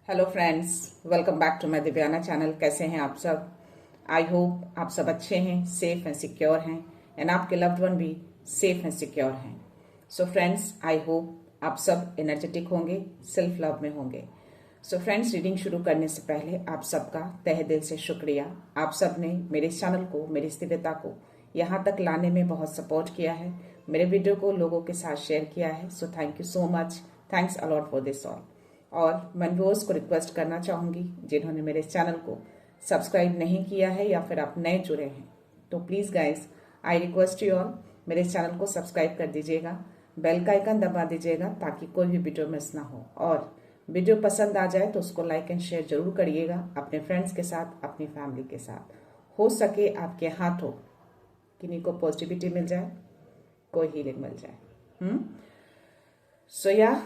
Hello friends, welcome back to my Divyana channel. कैसे हैं आप सब? आई होप आप सब अच्छे हैं, सेफ एंड सिक्योर हैं एंड आपके लव्ड वन भी सेफ एंड सिक्योर हैं। सो फ्रेंड्स, आई होप आप सब एनर्जेटिक होंगे, सेल्फ लव में होंगे। सो फ्रेंड्स, रीडिंग शुरू करने से पहले आप सबका तहे दिल से शुक्रिया। आप सब ने मेरे इस चैनल को, मेरी इस दिव्यता को यहाँ तक लाने में बहुत सपोर्ट किया है, मेरे वीडियो को लोगों के साथ शेयर किया है। So thank you so much, thanks a lot for this all. और मैं व्यूअर्स को रिक्वेस्ट करना चाहूंगी जिन्होंने मेरे चैनल को सब्सक्राइब नहीं किया है या फिर आप नए जुड़े हैं, तो please guys, I request you all, मेरे चैनल को सब्सक्राइब कर दीजिएगा, बेल का आइकन दबा दीजिएगा ताकि कोई भी वीडियो मिस ना हो। और वीडियो पसंद आ जाए तो उसको लाइक एंड शेयर जरूर करिएगा अपने फ्रेंड्स के साथ, अपनी फैमिली के साथ। हो सके आपके हाथों किन्हीं को पॉजिटिविटी मिल जाए, कोई हीलिंग मिल जाए। सो या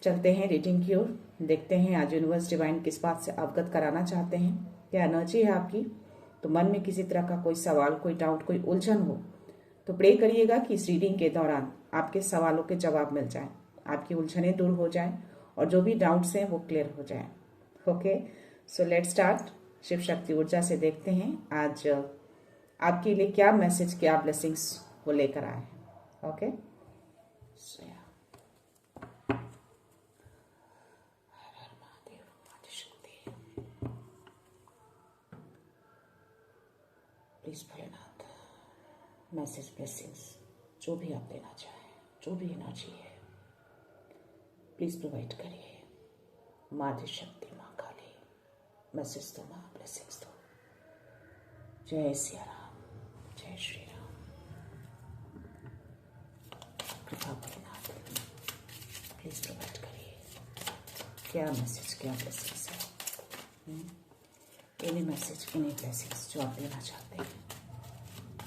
चलते हैं रीडिंग की ओर। देखते हैं आज यूनिवर्स डिवाइन किस बात से अवगत कराना चाहते हैं, क्या एनर्जी है आपकी। तो मन में किसी तरह का कोई सवाल, कोई डाउट, कोई उलझन हो तो प्रे करिएगा कि इस रीडिंग के दौरान आपके सवालों के जवाब मिल जाएं, आपकी उलझनें दूर हो जाएं और जो भी डाउट्स हैं वो क्लियर हो जाएं। Okay, so let's start. Shiv Shakti ऊर्जा से देखते हैं आज आपके लिए क्या मैसेज, क्या ब्लेसिंग्स वो लेकर आए हैं। ओके, सो या प्लीज भोलेनाथ, मैसेज, ब्लेसिंग्स जो भी आप देना चाहें, जो भी एनर्जी है प्लीज प्रोवाइड करिए। माँ शक्ति, माँ काली, मैसेज दो माँ, ब्लेसिंग्स दो। जय सिया राम, जय श्री राम। कृपा भोलेनाथ, प्लीज प्रोवाइड करिए क्या मैसेज, क्या ब्लेसिंग्स है। एनी मैसेज, एनी ब्लेसिंग्स जो आप देना चाहते हैं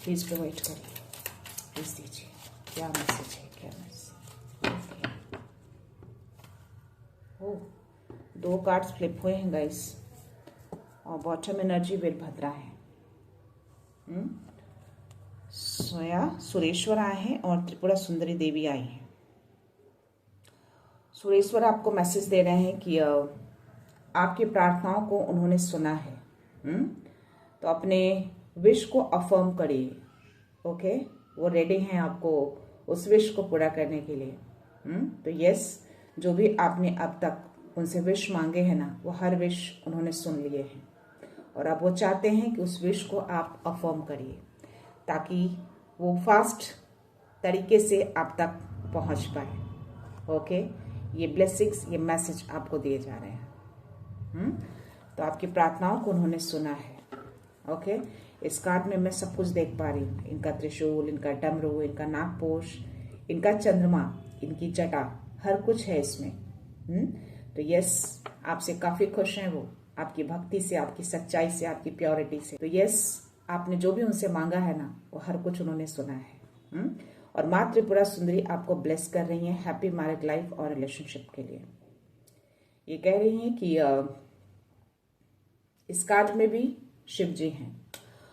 प्लीज प्रोवाइड करिए, प्लीज दीजिए। क्या मैसेज है, क्या मैसेज। ओ, 2 कार्ड्स फ्लिप हुए हैं गाइस और बॉटम एनर्जी वीरभद्रा है। सोया सुरेश्वर आए हैं और त्रिपुरा सुंदरी देवी आई हैं। सुरेश्वर आपको मैसेज दे रहे हैं कि आपकी प्रार्थनाओं को उन्होंने सुना है। तो अपने विश को अफर्म करिए। ओके, वो रेडी हैं आपको उस विश को पूरा करने के लिए। तो यस, जो भी आपने अब तक उनसे विश मांगे हैं ना, वो हर विश उन्होंने सुन लिए हैं और अब वो चाहते हैं कि उस विश को आप अफर्म करिए ताकि वो फास्ट तरीके से आप तक पहुंच पाए। ओके, ये ब्लेसिंग्स, ये मैसेज आपको दिए जा रहे हैं। तो आपकी प्रार्थनाओं को उन्होंने सुना है। ओके, इस कार्ड में मैं सब कुछ देख पा रही हूँ, इनका त्रिशूल, इनका डमरू, इनका नागपोश, इनका चंद्रमा, इनकी जटा, हर कुछ है इसमें। तो यस, आपसे काफी खुश हैं वो, आपकी भक्ति से, आपकी सच्चाई से, आपकी प्योरिटी से। तो यस, आपने जो भी उनसे मांगा है ना, वो हर कुछ उन्होंने सुना है। और माँ त्रिपुरा सुंदरी आपको ब्लेस कर रही है हैप्पी मैरिड लाइफ और रिलेशनशिप के लिए। ये कह रही हैं कि इस कार्ड में भी शिव जी हैं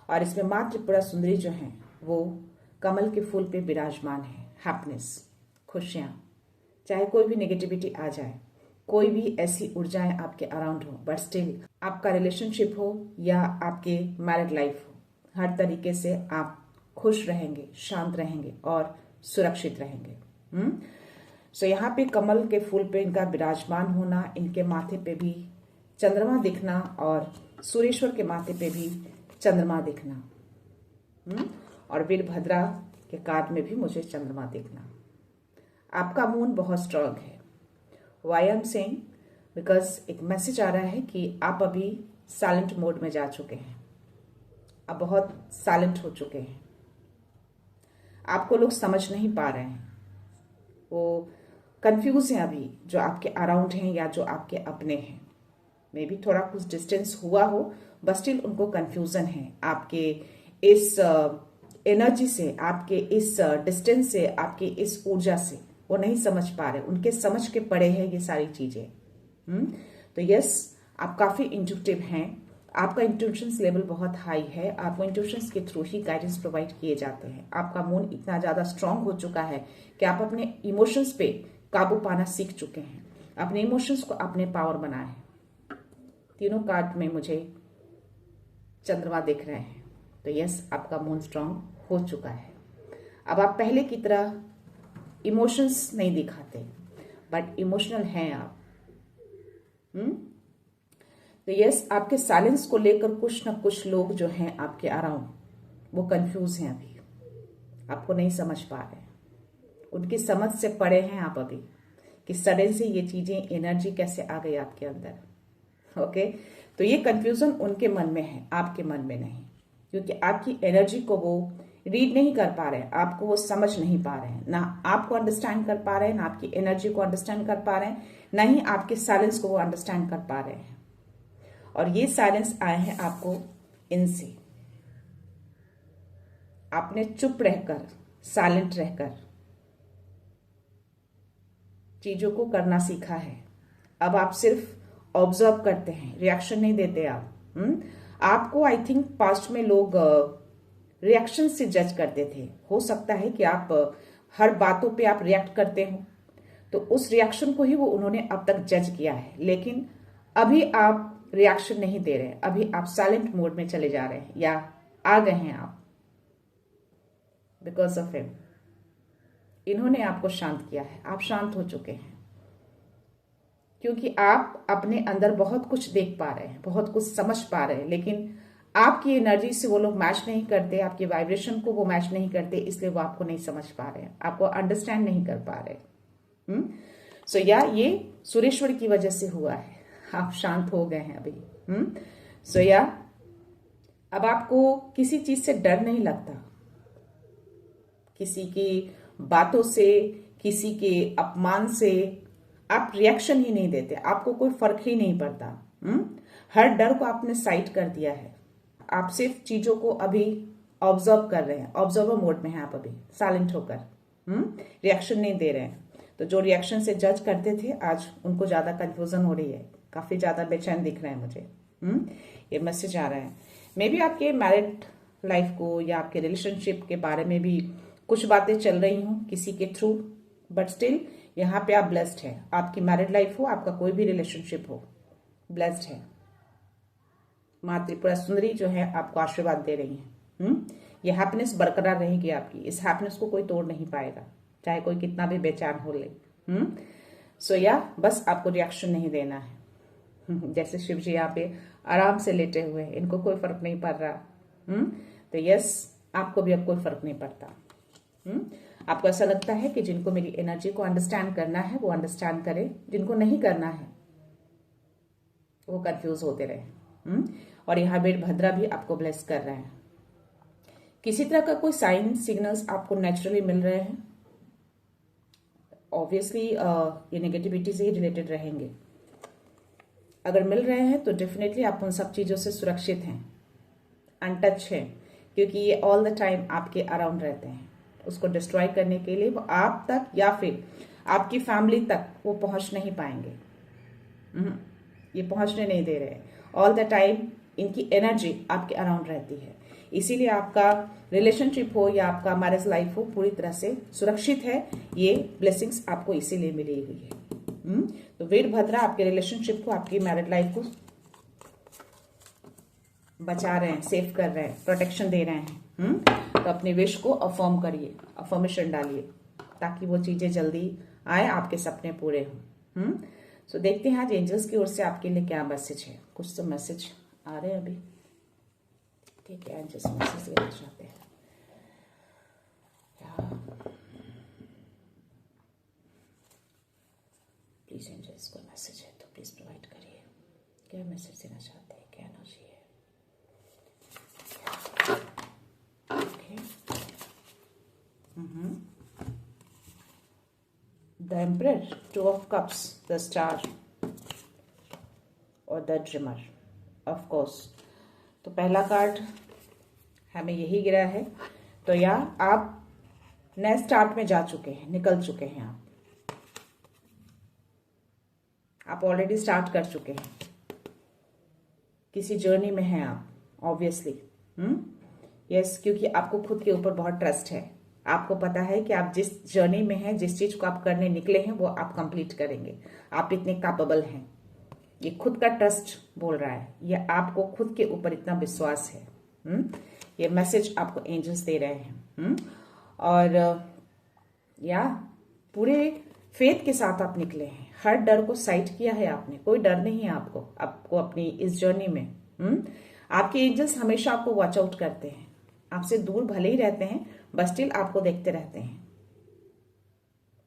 और इसमें माँ त्रिपुरा सुंदरी जो हैं वो कमल के फूल पे विराजमान है। हैप्पीनेस, खुशियाँ, चाहे कोई भी नेगेटिविटी आ जाए, कोई भी ऐसी ऊर्जाएं आपके अराउंड हो, बट स्टिल आपका रिलेशनशिप हो या आपके मैरिड लाइफ हो, हर तरीके से आप खुश रहेंगे, शांत रहेंगे और सुरक्षित रहेंगे। सो यहाँ पे कमल के फूल पे इनका विराजमान होना, इनके माथे पे भी चंद्रमा दिखना और सुरेश्वर के माथे पे भी चंद्रमा दिखना। और वीरभद्रा के कार्ड में भी मुझे चंद्रमा दिखना। आपका मून बहुत स्ट्रांग है। वाई एम सेइंग, बिकॉज एक मैसेज आ रहा है कि आप अभी साइलेंट मोड में जा चुके हैं, अब बहुत साइलेंट हो चुके हैं, आपको लोग समझ नहीं पा रहे हैं, वो कंफ्यूज हैं अभी, जो आपके अराउंड हैं या जो आपके अपने हैं। मे बी थोड़ा कुछ डिस्टेंस हुआ हो, बट स्टिल उनको कंफ्यूजन है आपके इस एनर्जी से, आपके इस डिस्टेंस से, आपके इस ऊर्जा से। वो नहीं समझ पा रहे, उनके समझ के परे है ये सारी चीजें। तो यस, आप काफी इंट्यूटिव हैं, आपका इंट्यूशंस लेवल बहुत हाई है, आपको इंट्यूशंस के थ्रू ही गाइडेंस प्रोवाइड किए जाते हैं। आपका मून इतना ज्यादा स्ट्रांग हो चुका है कि आप अपने इमोशंस पे काबू पाना सीख चुके हैं, अपने इमोशंस को अपने पावर बनाए हैं। तीनों कार्ड में मुझे चंद्रमा दिख रहे हैं। तो यस, आपका मून स्ट्रांग हो चुका है। अब आप पहले की तरह इमोशंस नहीं दिखाते, बट इमोशनल हैं आप। तो यस, आपके साइलेंस को लेकर कुछ ना कुछ लोग जो हैं आपके अराउंड, वो कंफ्यूज हैं अभी, आपको नहीं समझ पा रहे हैं। उनकी समझ से परे हैं आप अभी कि सडन से ये चीजें, एनर्जी कैसे आ गई आपके अंदर। ओके, तो ये कंफ्यूजन उनके मन में है, आपके मन में नहीं, क्योंकि आपकी एनर्जी को वो रीड नहीं कर पा रहे हैं, आपको वो समझ नहीं पा रहे हैं, ना आपको अंडरस्टैंड कर पा रहे हैं, ना आपकी एनर्जी को अंडरस्टैंड कर पा रहे हैं, ना ही आपके साइलेंस को वो अंडरस्टैंड कर पा रहे हैं। और ये साइलेंस आए हैं आपको इनसे। आपने चुप रहकर, साइलेंट रहकर चीजों को करना सीखा है। अब आप सिर्फ ऑब्जर्व करते हैं, रिएक्शन नहीं देते आप। आपको आई थिंक पास्ट में लोग रिएक्शन से जज करते थे। हो सकता है कि आप हर बातों पे आप रिएक्ट करते हो, तो उस रिएक्शन को ही वो उन्होंने अब तक जज किया है। लेकिन अभी आप रिएक्शन नहीं दे रहे, अभी आप साइलेंट मोड में चले जा रहे हैं, या आ गए हैं आप, बिकॉज ऑफ हिम। इन्होंने आपको शांत किया है, आप शांत हो चुके हैं, क्योंकि आप अपने अंदर बहुत कुछ देख पा रहे हैं, बहुत कुछ समझ पा रहे हैं, लेकिन आपकी एनर्जी से वो लोग मैच नहीं करते, आपकी वाइब्रेशन को वो मैच नहीं करते, इसलिए वो आपको नहीं समझ पा रहे हैं, आपको अंडरस्टैंड नहीं कर पा रहे। सो या ये सुरेश्वर की वजह से हुआ है, आप शांत हो गए हैं अभी। सो या अब आपको किसी चीज से डर नहीं लगता, किसी की बातों से, किसी के अपमान से आप रिएक्शन ही नहीं देते, आपको कोई फर्क ही नहीं पड़ता। हर डर को आपने साइड कर दिया है, आप सिर्फ चीजों को अभी ऑब्जर्व कर रहे हैं, ऑब्जर्वर मोड में हैं आप अभी, साइलेंट होकर। रिएक्शन नहीं दे रहे हैं। तो जो रिएक्शन से जज करते थे, आज उनको ज्यादा कंफ्यूजन हो रही है, काफी ज्यादा बेचैन दिख रहे हैं मुझे। ये मैसेज आ रहा है। मे बी आपके मैरिड लाइफ को या आपके रिलेशनशिप के बारे में भी कुछ बातें चल रही हूं किसी के थ्रू, बट स्टिल यहाँ पे आप ब्लेस्ड है। आपकी मैरिड लाइफ हो, आपका कोई भी रिलेशनशिप हो, ब्लेस्ड है। माँ त्रिपुरा सुंदरी जो है आपको आशीर्वाद दे रही है। ये हैप्पीनेस बरकरार रहेगी आपकी, इस हैप्पीनेस को कोई तोड़ नहीं पाएगा, चाहे कोई कितना भी बेचैन हो ले। सो या बस आपको रिएक्शन नहीं देना है। जैसे शिव जी यहाँ पे आराम से लेटे हुए हैं, इनको कोई फर्क नहीं पड़ रहा। तो यस, आपको भी अब कोई फर्क नहीं पड़ता। आपको ऐसा लगता है कि जिनको मेरी एनर्जी को अंडरस्टैंड करना है वो अंडरस्टैंड करे, जिनको नहीं करना है वो कंफ्यूज होते रहे। और यहाँ वीरभद्रा भी आपको ब्लेस कर रहे हैं। किसी तरह का कोई साइन सिग्नल्स आपको नेचुरली मिल रहे हैं। ऑब्वियसली ये नेगेटिविटी से ही रिलेटेड रहेंगे। अगर मिल रहे हैं तो डेफिनेटली आप उन सब चीजों से सुरक्षित हैं, अनटच हैं, क्योंकि ये ऑल द टाइम आपके अराउंड रहते हैं। उसको डिस्ट्रॉय करने के लिए वो आप तक या फिर आपकी फैमिली तक वो पहुंच नहीं पाएंगे। ये पहुंचने नहीं दे रहे। ऑल द टाइम इनकी एनर्जी आपके अराउंड रहती है, इसीलिए आपका रिलेशनशिप हो या आपका मैरिज लाइफ हो पूरी तरह से सुरक्षित है। ये ब्लेसिंग्स आपको इसीलिए मिली हुई है। तो वीरभद्रा आपके रिलेशनशिप को, आपकी मैरिड लाइफ को बचा रहे हैं, सेव कर रहे हैं, प्रोटेक्शन दे रहे हैं। तो अपने विश को अफर्म करिए, अफर्मेशन डालिए, ताकि वो चीजें जल्दी आए, आपके सपने पूरे हों। सो देखते हैं आज एंजल्स की ओर से आपके लिए क्या मैसेज है। कुछ तो मैसेज आ रहे हैं अभी, ठीक है, एंजल्स मैसेज देना चाहते हैं। प्लीज एंजल्स को मैसेज है तो प्लीज प्रोवाइड करिए। क्या मैसेज देना चाहते हैं, क्या एनर्जी है? The Emperor, Two of Cups, the Star और The Dreamer, of course। तो पहला कार्ड हमें यही गिरा है। तो या आप नए स्टार्ट में जा चुके हैं, निकल चुके हैं, आप ऑलरेडी स्टार्ट कर चुके हैं, किसी जर्नी में हैं आप, ऑब्वियसली। यस, क्योंकि आपको खुद के ऊपर बहुत ट्रस्ट है। आपको पता है कि आप जिस जर्नी में हैं, जिस चीज को आप करने निकले हैं वो आप कंप्लीट करेंगे। आप इतने कैपेबल हैं, ये खुद का ट्रस्ट बोल रहा है, ये आपको खुद के ऊपर इतना विश्वास है। ये मैसेज आपको एंजल्स दे रहे हैं। और या पूरे फेथ के साथ आप निकले हैं, हर डर को साइड किया है आपने, कोई डर नहीं है आपको अपनी इस जर्नी में। आपके एंजल्स हमेशा आपको वॉच आउट करते हैं, आपसे दूर भले ही रहते हैं बट स्टिल आपको देखते रहते हैं,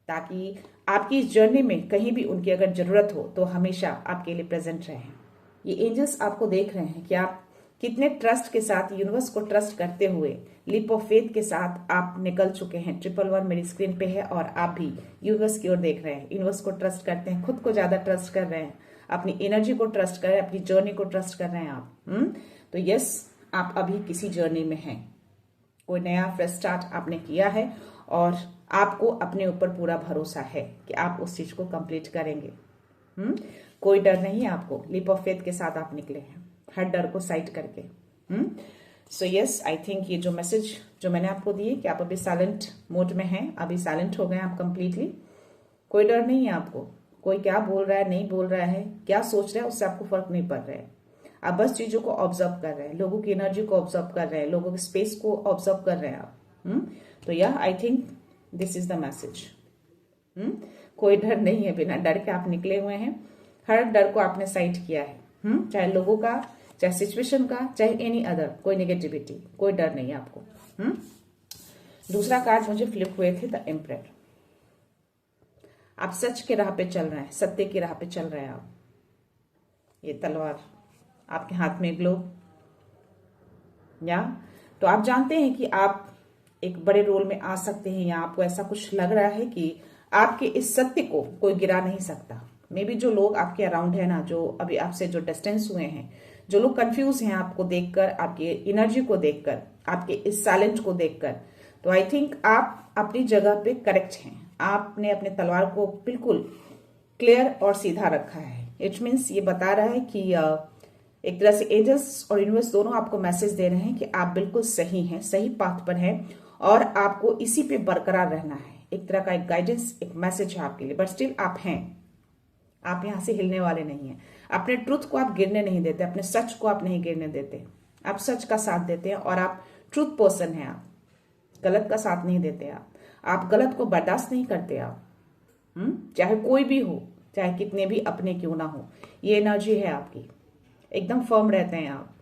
ताकि आपकी इस जर्नी में कहीं भी उनकी अगर जरूरत हो तो हमेशा आपके लिए प्रेजेंट रहें। ये एंजल्स आपको देख रहे हैं कि आप कितने ट्रस्ट के साथ यूनिवर्स को ट्रस्ट करते हुए लीप ऑफ फेथ के साथ आप निकल चुके हैं। 111 मेरी स्क्रीन पे है और आप भी यूनिवर्स की ओर देख रहे हैं, यूनिवर्स को ट्रस्ट करते हैं, खुद को ज्यादा ट्रस्ट कर रहे हैं, अपनी एनर्जी को ट्रस्ट कर रहे हैं, अपनी जर्नी को ट्रस्ट कर रहे हैं आप। तो यस, आप अभी किसी जर्नी में हैं, कोई नया फ्रेश स्टार्ट आपने किया है और आपको अपने ऊपर पूरा भरोसा है कि आप उस चीज को कंप्लीट करेंगे। कोई डर नहीं है आपको, लीप ऑफ फेथ के साथ आप निकले हैं, हर डर को साइड करके। सो यस, आई थिंक ये जो मैसेज जो मैंने आपको दिए कि आप अभी साइलेंट मोड में हैं, अभी साइलेंट हो गए आप कंप्लीटली, कोई डर नहीं है आपको, कोई क्या बोल रहा है नहीं बोल रहा है, क्या सोच रहा है उससे आपको फर्क नहीं पड़ रहा है। आप बस चीजों को ऑब्जर्व कर रहे हैं, लोगों की एनर्जी को ऑब्जर्व कर रहे हैं, लोगों के स्पेस को ऑब्जर्व कर रहे हैं आप। तो यह I think this is the message. कोई डर नहीं है, बिना डर के आप निकले हुए हैं, हर डर को आपने साइड किया है। चाहे लोगों का, चाहे सिचुएशन का, चाहे एनी अदर, कोई नेगेटिविटी, कोई डर नहीं है आपको। दूसरा कार्ड मुझे फ्लिप हुए थे, द एम्परर। आप सच के राह पे चल रहे हैं, सत्य की राह पे चल रहे हैं आप। ये तलवार आपके हाथ में, ग्लोब, या तो आप जानते हैं कि आप एक बड़े रोल में आ सकते हैं, या आपको ऐसा कुछ लग रहा है कि आपके इस सत्य को कोई गिरा नहीं सकता। मे बी जो लोग आपके अराउंड है ना, जो अभी आपसे जो डिस्टेंस हुए हैं, जो लोग कंफ्यूज हैं आपको देखकर, आपकी एनर्जी को देखकर, आपके इस साइलेंट को देखकर, तो आई थिंक आप अपनी जगह पे करेक्ट हैं। आपने अपने तलवार को बिल्कुल क्लियर और सीधा रखा है। इट मीन्स ये बता रहा है कि एक तरह से एंजल्स और यूनिवर्स दोनों आपको मैसेज दे रहे हैं कि आप बिल्कुल सही हैं, सही पाथ पर हैं और आपको इसी पे बरकरार रहना है। एक तरह का एक गाइडेंस, एक मैसेज है आपके लिए, बट स्टिल आप हैं, आप यहां से हिलने वाले नहीं हैं। अपने ट्रुथ को आप गिरने नहीं देते, अपने सच को आप नहीं गिरने देते, आप सच का साथ देते हैं और आप ट्रुथ पर्सन हैं। आप गलत का साथ नहीं देते, आप गलत को बर्दाश्त नहीं करते। आप चाहे कोई भी हो, चाहे कितने भी अपने क्यों ना हो, ये एनर्जी है आपकी। एकदम फर्म रहते हैं आप,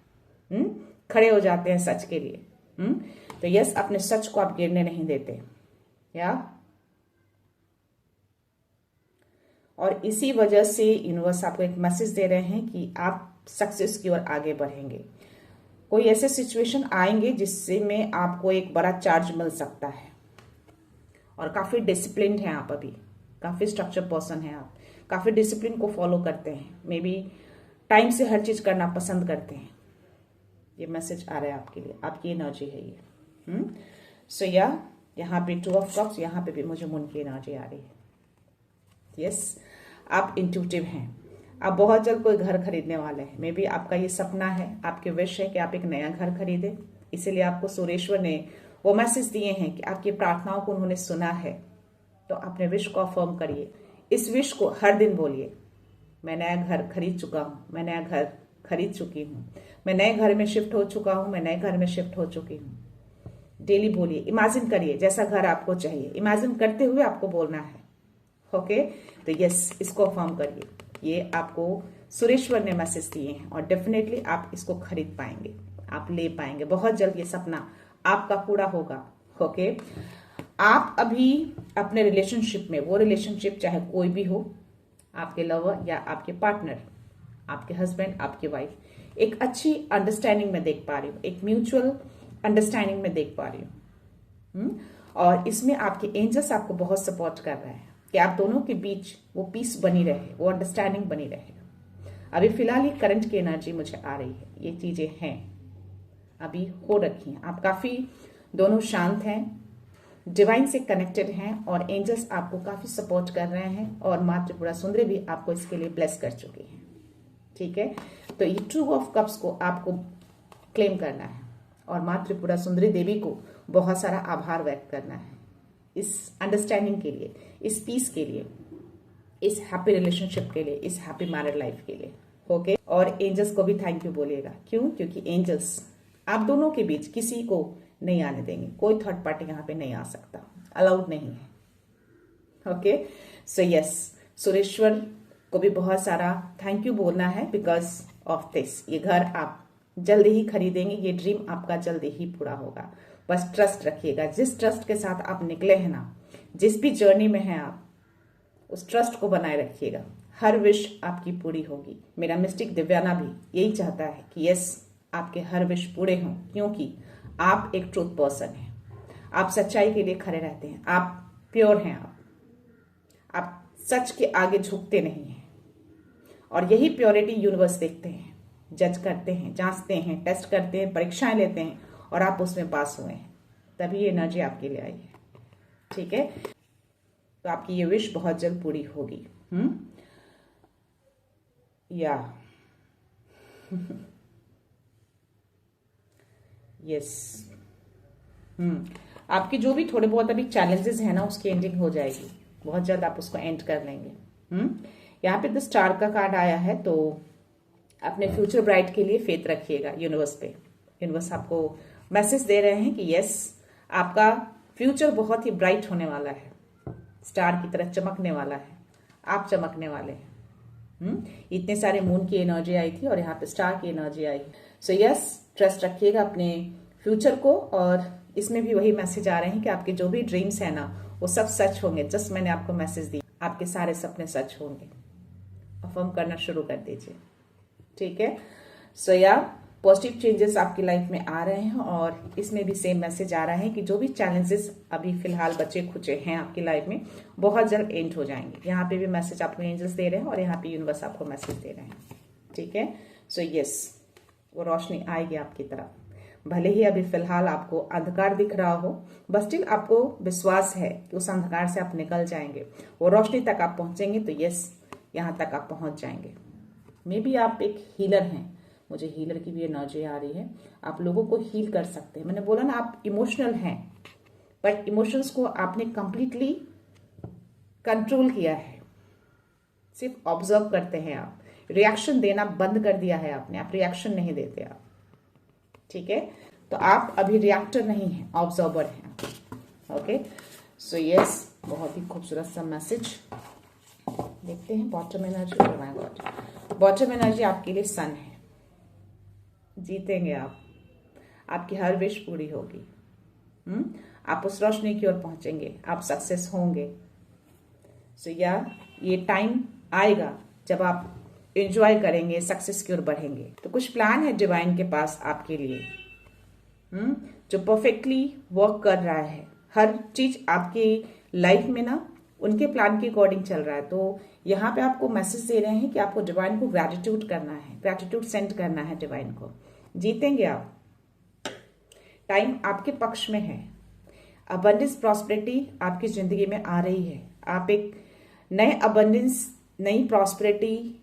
खड़े हो जाते हैं सच के लिए। तो यस, अपने सच को आप गिरने नहीं देते, या और इसी वजह से यूनिवर्स आपको एक मैसेज दे रहे हैं कि आप सक्सेस की ओर आगे बढ़ेंगे। कोई ऐसे सिचुएशन आएंगे जिससे में आपको एक बड़ा चार्ज मिल सकता है, और काफी डिसिप्लिन्ड हैं आप, अभी काफी स्ट्रक्चर पर्सन हैं आप, काफी डिसिप्लिन को फॉलो करते हैं, मे बी टाइम से हर चीज करना पसंद करते हैं। ये मैसेज आ रहा है आपके लिए, आपकी एनर्जी है ये। सो यहाँ पे 2 ऑफ कप्स, यहाँ पे भी मुझे मून की एनर्जी आ रही है। यस, आप इंट्यूटिव हैं, आप बहुत जल्द कोई घर खरीदने वाले हैं। मे बी आपका ये सपना है, आपके विश है कि आप एक नया घर खरीदे, इसीलिए आपको सुरेश्वर ने वो मैसेज दिए हैं कि आपकी प्रार्थनाओं को उन्होंने सुना है। तो अपने विश को अफर्म करिए, इस विश को हर दिन बोलिए, मैं नया घर खरीद चुका हूँ, मैं नया घर खरीद चुकी हूँ, मैं नए घर में शिफ्ट हो चुका हूँ, मैं नए घर में शिफ्ट हो चुकी हूँ। डेली बोलिए, इमेजिन करिए जैसा घर आपको चाहिए, इमेजिन करते हुए आपको बोलना है। ओके, तो यस, इसको अफर्म करिए। ये आपको सुरेश्वर ने मैसेज दिए हैं और डेफिनेटली आप इसको खरीद पाएंगे, आप ले पाएंगे बहुत जल्द। ये सपना आपका पूरा होगा। ओके, आप अभी अपने रिलेशनशिप में, वो रिलेशनशिप चाहे कोई भी हो, आपके लवर या आपके पार्टनर, आपके हस्बैंड, आपकी वाइफ, एक अच्छी अंडरस्टैंडिंग में देख पा रही हूँ, एक म्यूचुअल अंडरस्टैंडिंग में देख पा रही हूँ। और इसमें आपके एंजल्स आपको बहुत सपोर्ट कर रहे हैं कि आप दोनों के बीच वो पीस बनी रहे, वो अंडरस्टैंडिंग बनी रहे। अभी फिलहाल ये करंट की एनर्जी मुझे आ रही है, ये चीजें हैं, अभी हो रखी हैं। आप काफी दोनों शांत हैं, डिवाइन से कनेक्टेड हैं और एंजल्स आपको काफी सपोर्ट कर रहे हैं और माँ त्रिपुरा सुंदरी भी आपको इसके लिए ब्लेस कर चुकी हैं। ठीक है, तो ये 2 ऑफ कप्स को आपको क्लेम करना है और माँ त्रिपुरा सुंदरी देवी को बहुत सारा आभार व्यक्त करना है इस अंडरस्टैंडिंग के लिए, इस पीस के लिए, इस हैप्पी रिलेशनशिप के लिए, इस हैप्पी मैरिड लाइफ के लिए। ओके। और एंजल्स को भी थैंक यू बोलिएगा। क्यों? क्योंकि एंजल्स आप दोनों के बीच किसी को नहीं आने देंगे। कोई थर्ड पार्टी यहाँ पे नहीं आ सकता, अलाउड नहीं है। ओके, सो यस, सुरेश्वर को भी बहुत सारा थैंक यू बोलना है बिकॉज ऑफ दिस। ये घर आप जल्दी ही खरीदेंगे, ये ड्रीम आपका जल्दी ही पूरा होगा। बस ट्रस्ट रखिएगा। जिस ट्रस्ट के साथ आप निकले हैं ना, जिस भी जर्नी में हैं आप, उस ट्रस्ट को बनाए रखिएगा। हर विश आपकी पूरी होगी। मेरा मिस्टिक दिव्याना भी यही चाहता है कि यस, आपके हर विश पूरे हों, क्योंकि आप एक ट्रूथ पर्सन हैं। आप सच्चाई के लिए खड़े रहते हैं, आप प्योर हैं। आप सच के आगे झुकते नहीं हैं, और यही प्योरिटी यूनिवर्स देखते हैं, जज करते हैं, जांचते हैं, टेस्ट करते हैं, परीक्षाएं लेते हैं, और आप उसमें पास हुए हैं, तभी ये एनर्जी आपके लिए आई है। ठीक है, तो आपकी ये विश बहुत जल्द पूरी होगी। या यस, आपके जो भी थोड़े बहुत अभी चैलेंजेस है ना, उसकी एंडिंग हो जाएगी बहुत जल्द। आप उसको एंड कर लेंगे। यहाँ पे द स्टार का कार्ड आया है, तो अपने फ्यूचर ब्राइट के लिए फेथ रखिएगा यूनिवर्स पे। यूनिवर्स आपको मैसेज दे रहे हैं कि यस, आपका फ्यूचर बहुत ही ब्राइट होने वाला है, स्टार की तरह चमकने वाला है, आप चमकने वाले हैं। इतने सारे मून की एनर्जी आई थी और यहाँ पे स्टार की एनर्जी आई। सो यस, ट्रस्ट रखिएगा अपने फ्यूचर को, और इसमें भी वही मैसेज आ रहे हैं कि आपके जो भी ड्रीम्स है ना, वो सब सच होंगे। जस्ट मैंने आपको मैसेज दी, आपके सारे सपने सच होंगे। अफर्म करना शुरू कर दीजिए। ठीक है, सो या पॉजिटिव चेंजेस आपकी लाइफ में आ रहे हैं, और इसमें भी सेम मैसेज आ रहा है कि जो भी चैलेंजेस अभी फिलहाल बचे खुचे हैं आपकी लाइफ में, बहुत जल्द एंड हो जाएंगे। यहाँ पे भी मैसेज आपको एंजल्स दे रहे हैं, और यहाँ पे यूनिवर्स आपको मैसेज दे रहे हैं। ठीक है, सो यस, वो रोशनी आएगी आपकी तरफ। भले ही अभी फिलहाल आपको अंधकार दिख रहा हो, बस स्टिल आपको विश्वास है कि उस अंधकार से आप निकल जाएंगे, वो रोशनी तक आप पहुंचेंगे। तो यस, यहाँ तक आप पहुंच जाएंगे। मे बी आप एक हीलर हैं, मुझे हीलर की भी एनर्जी आ रही है। आप लोगों को हील कर सकते हैं। मैंने बोला ना, आप इमोशनल हैं, बट इमोशंस को आपने कंप्लीटली कंट्रोल किया है। सिर्फ ऑब्जर्व करते हैं आप, रिएक्शन देना बंद कर दिया है आपने। आप रिएक्शन नहीं देते आप। ठीक है, तो आप अभी रिएक्टर नहीं हैं, ऑब्जर्वर हैं। ओके, सो यस, बहुत ही खूबसूरत सा मैसेज देखते हैं। Bottom energy, oh my God, bottom energy आपके लिए सन है। जीतेंगे आप, आपकी हर विश पूरी होगी। आप उस रोशनी की ओर पहुंचेंगे, आप सक्सेस होंगे। सो या ये टाइम आएगा जब आप एंजॉय करेंगे, सक्सेस की ओर बढ़ेंगे। तो कुछ प्लान है डिवाइन के पास आपके लिए, जो परफेक्टली वर्क कर रहा है। हर चीज आपकी लाइफ में ना उनके प्लान के अकॉर्डिंग चल रहा है। तो यहाँ पे आपको मैसेज दे रहे हैं कि आपको डिवाइन को ग्रैटिट्यूड करना है, ग्रैटिट्यूड सेंड करना है डिवाइन को। जीतेंगे आप, टाइम आपके पक्ष में है। अबंडेंस प्रॉस्पेरिटी आपकी जिंदगी में आ रही है। आप एक नए अबंडेंस, नई प्रॉस्पेरिटी,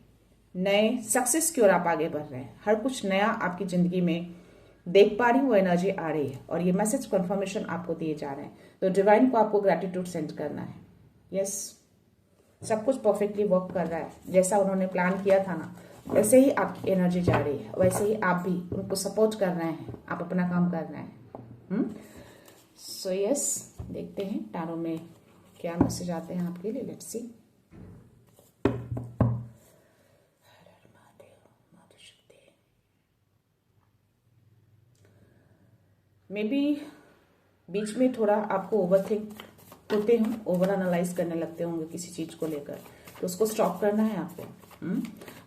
नए सक्सेस की ओर आप आगे बढ़ रहे हैं। हर कुछ नया आपकी जिंदगी में देख पा रही हूँ, वो एनर्जी आ रही है, और ये मैसेज कंफर्मेशन आपको दिए जा रहे हैं। तो डिवाइन को आपको ग्रैटिट्यूड सेंड करना है। यस, सब कुछ परफेक्टली वर्क कर रहा है। जैसा उन्होंने प्लान किया था ना, वैसे ही आपकी एनर्जी जा रही है, वैसे ही आप भी उनको सपोर्ट कर रहे हैं, आप अपना काम कर रहे हैं। सो यस, देखते हैं टारो में क्या मैसेज आते हैं आपके लिए। Let's see. मे बी बीच में थोड़ा आपको ओवर थिंक होते हों, ओवर एनालाइज करने लगते होंगे किसी चीज को लेकर, तो उसको स्टॉप करना है आपको।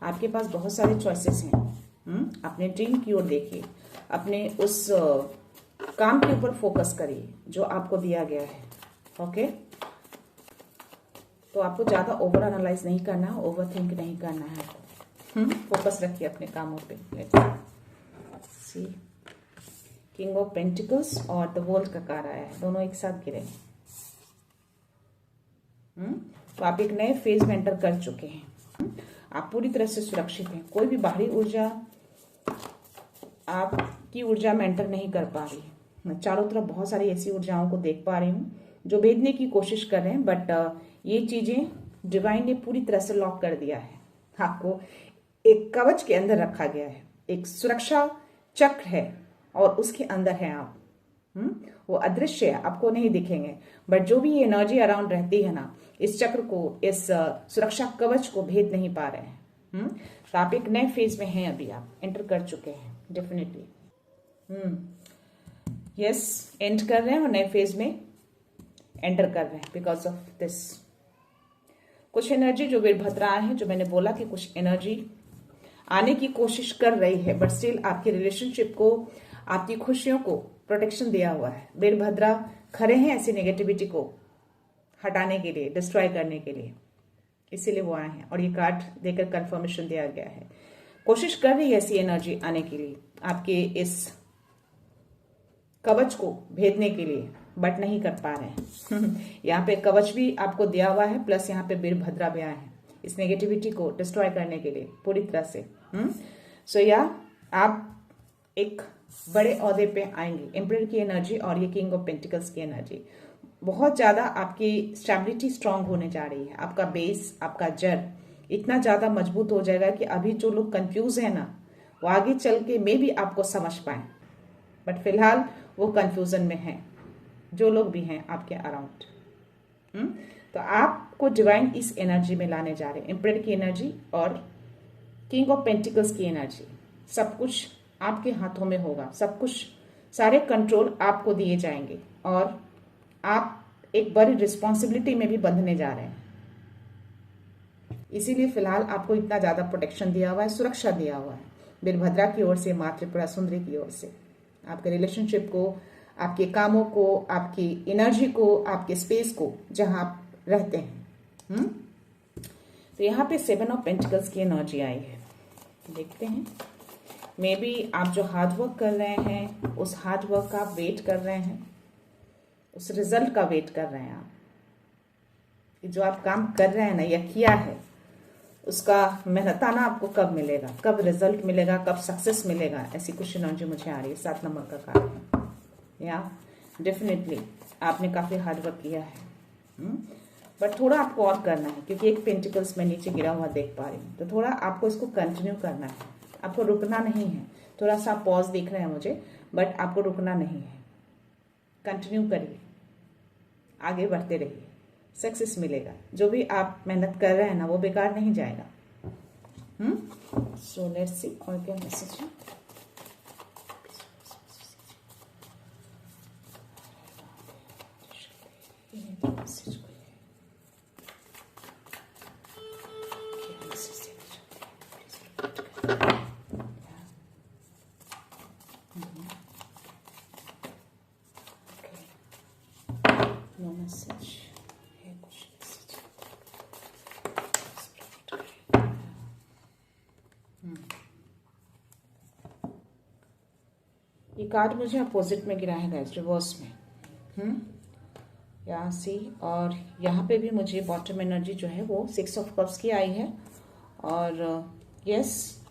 आपके पास बहुत सारे चॉइसेस हैं। अपने ड्रीम की ओर देखिए, अपने उस काम के ऊपर फोकस करिए जो आपको दिया गया है। ओके, तो आपको ज्यादा ओवर एनालाइज नहीं करना है, ओवर थिंक नहीं करना है। फोकस रखिए अपने कामों पे। Let's see, king of pentacles और द वर्ल्ड का कार्ड आया है, दोनों एक साथ गिरे। तो आप एक नए फेज में एंटर कर चुके हैं। आप पूरी तरह से सुरक्षित हैं। कोई भी बाहरी ऊर्जा आपकी ऊर्जा में एंटर नहीं कर पा रही। मैं चारों तरफ बहुत सारी ऐसी ऊर्जाओं को देख पा रही हूँ जो भेदने की कोशिश कर रहे हैं, बट ये चीजें डिवाइन ने पूरी तरह से लॉक कर दिया है। आपको एक कवच के अंदर रखा गया है, एक सुरक्षा चक्र है और उसके अंदर है आप। वो अदृश्य है, आपको नहीं दिखेंगे, बट जो भी एनर्जी अराउंड रहती है ना, इस चक्र को, इस सुरक्षा कवच को भेद नहीं पा रहे हैं। तो आप एक नए फेज में हैं, अभी आप एंटर कर चुके हैं डेफिनेटली। यस, एंड कर रहे हैं और नए फेज में एंटर कर रहे हैं बिकॉज ऑफ दिस। कुछ एनर्जी जो वीरभद्रा है, जो मैंने बोला कि कुछ एनर्जी आने की कोशिश कर रही है, बट स्टिल आपके रिलेशनशिप को, आपकी खुशियों को प्रोटेक्शन दिया हुआ है। वीरभद्रा खड़े हैं ऐसी नेगेटिविटी को हटाने के लिए, डिस्ट्रॉय करने के लिए, इसीलिए वो आए हैं और ये कार्ड देकर कंफर्मेशन दिया गया है। कोशिश कर रही है ऐसी एनर्जी आने के लिए, आपके इस कवच को भेदने के लिए, बट नहीं कर पा रहे हैं। यहाँ पे कवच भी आपको दिया हुआ है, प्लस यहाँ पे वीरभद्रा भी आए हैं इस नेगेटिविटी को डिस्ट्रॉय करने के लिए पूरी तरह से। सो या आप एक बड़े ओहदे पे आएंगे, एम्परर की एनर्जी और ये किंग ऑफ पेंटिकल्स की एनर्जी। बहुत ज्यादा आपकी स्टेबिलिटी स्ट्रांग होने जा रही है। आपका बेस, आपका जड़ इतना ज्यादा मजबूत हो जाएगा कि अभी जो लोग कंफ्यूज है ना, वो आगे चल के मे भी आपको समझ पाए, बट फिलहाल वो कंफ्यूजन में है, जो लोग भी हैं आपके अराउंड। तो आपको डिवाइन इस एनर्जी में लाने जा रहे हैं, एम्परर की एनर्जी और किंग ऑफ पेंटिकल्स की एनर्जी। सब कुछ आपके हाथों में होगा, सब कुछ, सारे कंट्रोल आपको दिए जाएंगे और आप एक बड़ी रिस्पॉन्सिबिलिटी में भी बंधने जा रहे हैं। इसीलिए फिलहाल आपको इतना ज्यादा प्रोटेक्शन दिया हुआ है, सुरक्षा दिया हुआ है वीरभद्रा की ओर से, माँ त्रिपुरा सुंदरी की ओर से। आपके रिलेशनशिप को, आपके कामों को, आपकी एनर्जी को, आपके स्पेस को जहां आप रहते हैं। तो यहाँ पे 7 ऑफ पेंटिकल्स की एनर्जी आई है। देखते हैं, मे बी आप जो हार्ड वर्क कर रहे हैं, उस हार्ड वर्क का आप वेट कर रहे हैं, उस रिजल्ट का वेट कर रहे हैं आप, कि जो आप काम कर रहे हैं ना या किया है, उसका मेहनताना आपको कब मिलेगा, कब रिजल्ट मिलेगा, कब सक्सेस मिलेगा, ऐसी कुछ एनर्जी मुझे आ रही है। 7 नंबर का कार्ड है। या डेफिनेटली आपने काफी हार्ड वर्क किया है, बट थोड़ा आपको और करना है, क्योंकि एक पेंटिकल्स में नीचे गिरा हुआ देख पा रही हूँ। तो थोड़ा आपको इसको कंटिन्यू करना है, आपको रुकना नहीं है। थोड़ा सा पॉज दिख रहे हैं मुझे, बट आपको रुकना नहीं है, कंटिन्यू करिए, आगे बढ़ते रहिए, सक्सेस मिलेगा। जो भी आप मेहनत कर रहे हैं ना, वो बेकार नहीं जाएगा। सो लेट्स सी और क्या मैसेज है। नो मैसेज है, कुछ मैसेज। ये कार्ड मुझे अपोजिट में गिरा है गाइस, रिवर्स में। यहाँ सी, और यहाँ पे भी मुझे बॉटम एनर्जी जो है वो 6 ऑफ कप्स की आई है, और यस